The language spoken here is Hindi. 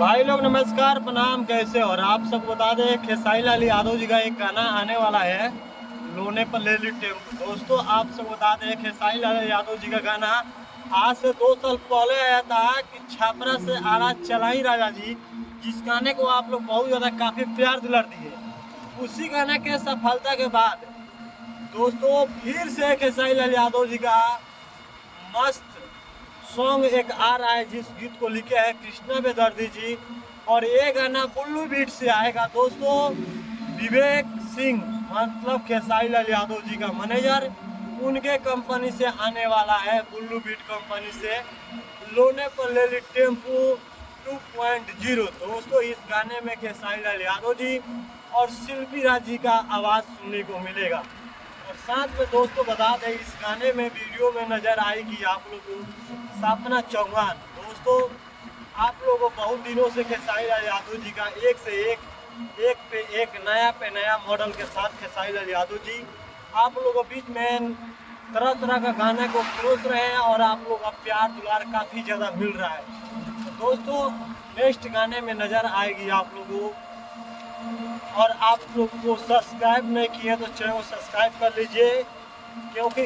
भाई लोग नमस्कार प्रणाम, कैसे हो? और आप सब बता दें, खेसारी लाल यादव जी का एक गाना आने वाला है, लोने पर ले ली टेम्पो। दोस्तों आप सब बता दें, खेसारी लाल यादव जी का गाना आज से 2 साल पहले आया था कि छापरा से आरा चलाई राजा जी, जिस गाने को आप लोग बहुत ज़्यादा काफ़ी प्यार दुलार दिए। उसी गाने के सफलता के बाद दोस्तों फिर से खेसारी लाल यादव जी का मस्त सॉन्ग एक आ रहा है, जिस गीत को लिखे हैं कृष्णा बेदर्दी जी। और ये गाना बुल्लू बीट से आएगा दोस्तों। विवेक सिंह मतलब खेसारी लाल यादव जी का मैनेजर, उनके कंपनी से आने वाला है, बुल्लू बीट कंपनी से, लोने पर ले ली टेम्पू 2.0। दोस्तों इस गाने में खेसारी लाल यादव जी और शिल्पी राज जी का आवाज़ सुनने को मिलेगा। और साथ में दोस्तों बता दें, इस गाने में वीडियो में नजर आएगी आप लोगों को सपना चौहान। दोस्तों आप लोगों को बहुत दिनों से खेसारी लाल यादव जी का एक से एक पे नया मॉडल के साथ खेसारी लाल यादव जी आप लोगों के बीच में तरह तरह का गाने को परोस रहे हैं, और आप लोगों का प्यार दुलार काफ़ी ज़्यादा मिल रहा है। तो दोस्तों नेक्स्ट गाने में नज़र आएगी आप लोगों। और आप लोग को सब्सक्राइब नहीं किए तो चैनल को सब्सक्राइब कर लीजिए, क्योंकि